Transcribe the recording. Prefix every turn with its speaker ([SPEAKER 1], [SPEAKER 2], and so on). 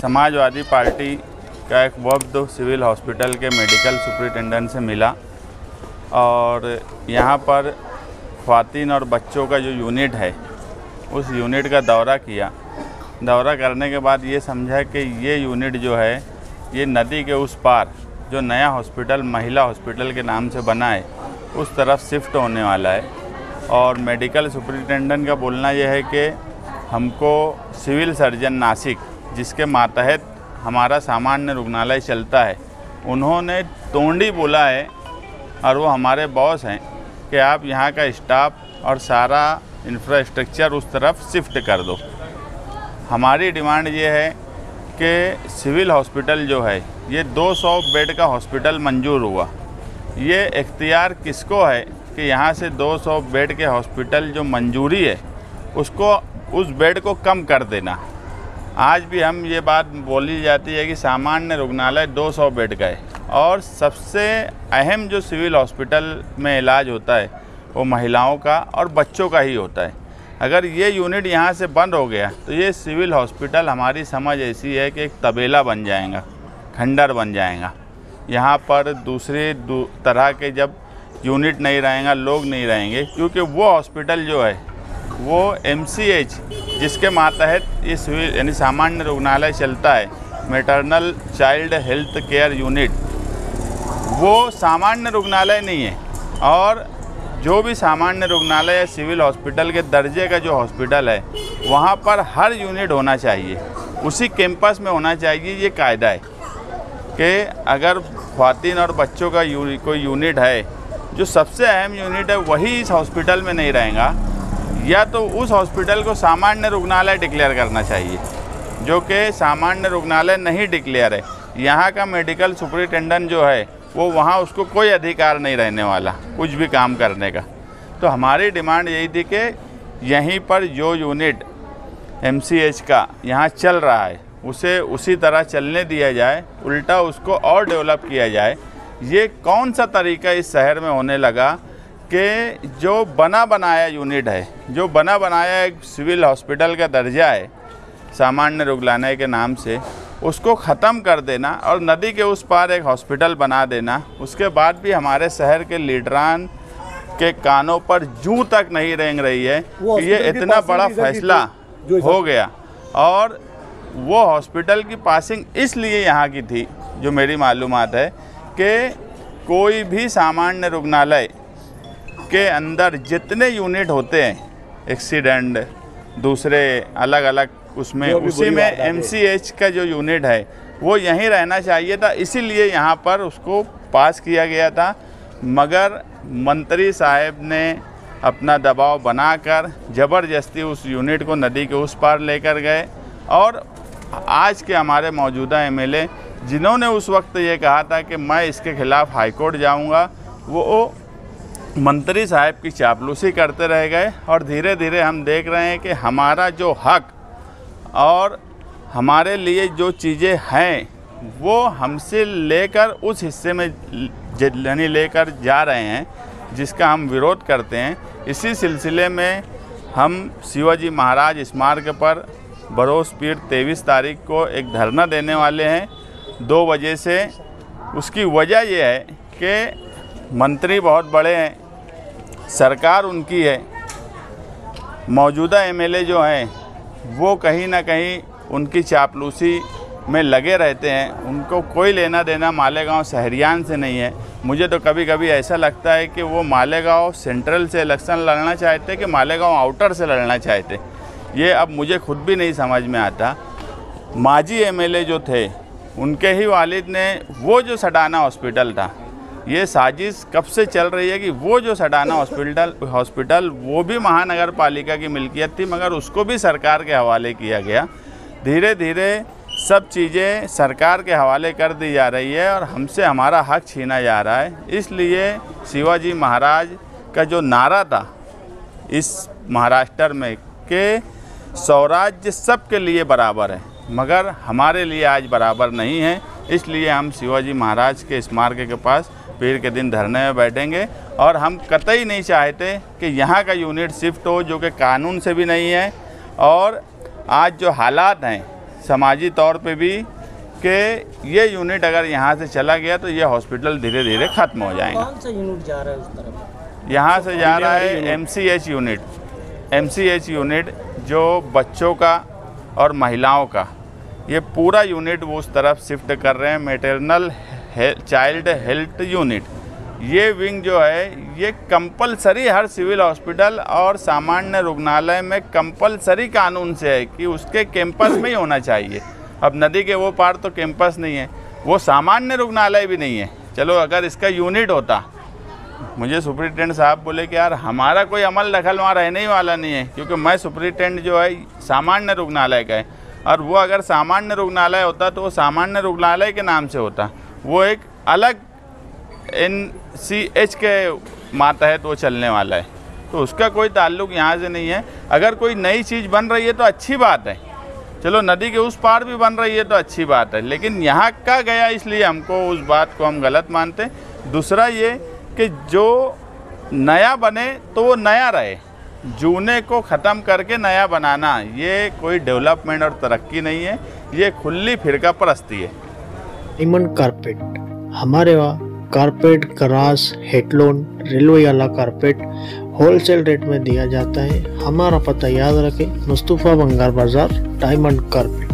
[SPEAKER 1] Samajwadi party का एक वफ्द civil hospital के मेडिकल सुपरिटेंडेंट से मिला और यहाँ पर ख़वातीन और बच्चों का जो यूनिट है उस यूनिट का दौरा किया। दौरा करने के बाद ये समझा कि ये यूनिट जो है ये नदी के उस पार जो नया हॉस्पिटल महिला हॉस्पिटल के नाम से बना है उस तरफ शिफ्ट होने वाला है। और मेडिकल सुपरिटेंडेंट का बोलना यह है कि हमको सिविल सर्जन नासिक, जिसके मातहत हमारा सामान्य रुग्णालय चलता है, उन्होंने तोंडी बोला है और वो हमारे बॉस हैं कि आप यहाँ का स्टाफ और सारा इंफ्रास्ट्रक्चर उस तरफ शिफ्ट कर दो। हमारी डिमांड ये है कि सिविल हॉस्पिटल जो है ये 200 बेड का हॉस्पिटल मंजूर हुआ। ये इख्तियार किसको है कि यहाँ से 200 बेड के हॉस्पिटल जो मंजूरी है उसको उस बेड को कम कर देना। आज भी हम ये बात बोली जाती है कि सामान्य रुग्णालय 200 बेड का है और सबसे अहम जो सिविल हॉस्पिटल में इलाज होता है वो महिलाओं का और बच्चों का ही होता है। अगर ये यूनिट यहाँ से बंद हो गया तो ये सिविल हॉस्पिटल, हमारी समझ ऐसी है कि एक तबेला बन जाएगा, खंडर बन जाएगा। यहाँ पर दूसरे तरह के जब यूनिट नहीं रहेगा, लोग नहीं रहेंगे, क्योंकि वो हॉस्पिटल जो है वो MCH जिसके मातहत ये सिविल यानी सामान्य रुग्णालय चलता है, maternal child health care unit, वो सामान्य रुग्णालय नहीं है। और जो भी सामान्य रुग्णालय या सिविल हॉस्पिटल के दर्जे का जो हॉस्पिटल है वहाँ पर हर यूनिट होना चाहिए, उसी कैंपस में होना चाहिए। ये कायदा है कि अगर ख़वातीन और बच्चों का कोई यूनिट है जो सबसे अहम यूनिट है वही इस हॉस्पिटल में नहीं रहेगा, या तो उस हॉस्पिटल को सामान्य रुग्णालय डिक्लेयर करना चाहिए, जो कि सामान्य रुग्णालय नहीं डिक्लेयर है। यहाँ का मेडिकल सुपरिटेंडेंट जो है वो वहाँ उसको कोई अधिकार नहीं रहने वाला कुछ भी काम करने का। तो हमारी डिमांड यही थी कि यहीं पर जो यूनिट MCH का यहाँ चल रहा है उसे उसी तरह चलने दिया जाए, उल्टा उसको और डेवलप किया जाए। ये कौन सा तरीका इस शहर में होने लगा कि जो बना बनाया यूनिट है, जो बना बनाया एक सिविल हॉस्पिटल का दर्जा है सामान्य रुग्णालय के नाम से, उसको ख़त्म कर देना और नदी के उस पार एक हॉस्पिटल बना देना। उसके बाद भी हमारे शहर के लीडरान के कानों पर जूं तक नहीं रेंग रही है कि ये इतना बड़ा फैसला हो गया। और वो हॉस्पिटल की पासिंग इसलिए यहाँ की थी, जो मेरी मालूमात है, कि कोई भी सामान्य रुग्णालय के अंदर जितने यूनिट होते हैं, एक्सीडेंट, दूसरे अलग अलग उसमें, उसी में MCH का जो यूनिट है वो यहीं रहना चाहिए था। इसीलिए यहाँ पर उसको पास किया गया था। मगर मंत्री साहब ने अपना दबाव बनाकर ज़बरदस्ती उस यूनिट को नदी के उस पार लेकर गए। और आज के हमारे मौजूदा MLA जिन्होंने उस वक्त ये कहा था कि मैं इसके ख़िलाफ़ हाईकोर्ट जाऊँगा, वो मंत्री साहब की चापलूसी करते रह गए। और धीरे धीरे हम देख रहे हैं कि हमारा जो हक और हमारे लिए जो चीज़ें हैं वो हमसे लेकर उस हिस्से में यानी लेकर जा रहे हैं जिसका हम विरोध करते हैं। इसी सिलसिले में हम शिवाजी महाराज स्मारक पर बरोस पीर 23 तारीख को एक धरना देने वाले हैं 2 बजे से। उसकी वजह यह है कि मंत्री बहुत बड़े हैं, सरकार उनकी है, मौजूदा MLA जो हैं वो कहीं ना कहीं उनकी चापलूसी में लगे रहते हैं। उनको कोई लेना देना मालेगांव शहरियान से नहीं है। मुझे तो कभी कभी ऐसा लगता है कि वो मालेगांव सेंट्रल से इलेक्शन लड़ना चाहते कि मालेगांव आउटर से लड़ना चाहते, ये अब मुझे खुद भी नहीं समझ में आता। माजी MLA जो थे उनके ही वालिद ने वो जो सडाना हॉस्पिटल था, ये साजिश कब से चल रही है कि वो जो सडाना हॉस्पिटल वो भी महानगर पालिका की मिल्कियत थी, मगर उसको भी सरकार के हवाले किया गया। धीरे धीरे सब चीज़ें सरकार के हवाले कर दी जा रही है और हमसे हमारा हक छीना जा रहा है। इसलिए शिवाजी महाराज का जो नारा था इस महाराष्ट्र में कि स्वराज्य सबके लिए बराबर है, मगर हमारे लिए आज बराबर नहीं है। इसलिए हम शिवाजी महाराज के स्मारक के पास पीर के दिन धरने में बैठेंगे और हम कतई नहीं चाहते कि यहाँ का यूनिट शिफ्ट हो, जो कि कानून से भी नहीं है। और आज जो हालात हैं समाजी तौर पे भी कि ये यूनिट अगर यहाँ से चला गया तो ये हॉस्पिटल धीरे धीरे ख़त्म हो जाएगा।
[SPEAKER 2] कौन सा यूनिट जा रहा है उस तरफ?
[SPEAKER 1] यहाँ से जा रहा है MCH यूनिट जो बच्चों का और महिलाओं का, ये पूरा यूनिट वो उस तरफ शिफ्ट कर रहे हैं। मैटरनल चाइल्ड हेल्थ यूनिट, ये विंग जो है ये कंपलसरी हर सिविल हॉस्पिटल और सामान्य रुग्णालय में कंपलसरी कानून से है कि उसके कैंपस में ही होना चाहिए। अब नदी के वो पार तो कैंपस नहीं है, वो सामान्य रुग्णालय भी नहीं है। चलो अगर इसका यूनिट होता, मुझे सुपरिटेंडेंट साहब बोले कि यार हमारा कोई अमल दखल वहाँ रहने ही वाला नहीं है, क्योंकि मैं सुपरिटेंडेंट जो है सामान्य रुग्णालय का है, और वो अगर सामान्य रुग्णालय होता तो वो सामान्य रुग्णालय के नाम से होता, वो एक अलग NCH के मातहत वो चलने वाला है, तो उसका कोई ताल्लुक़ यहाँ से नहीं है। अगर कोई नई चीज़ बन रही है तो अच्छी बात है, चलो नदी के उस पार भी बन रही है तो अच्छी बात है, लेकिन यहाँ का गया इसलिए हमको उस बात को हम गलत मानते हैं। दूसरा ये कि जो नया बने तो वो नया रहे, जूने को ख़त्म करके नया बनाना ये कोई डेवलपमेंट और तरक्की नहीं है, ये खुली फिरका परस्ती है।
[SPEAKER 3] डायमंड कारपेट, हमारे वहाँ कारपेट, ग्रास, हेडलोन, रेलवे वाला कारपेट होलसेल रेट में दिया जाता है। हमारा पता याद रखें, मुस्तफ़ा बंगार बाज़ार, डायमंड कारपेट।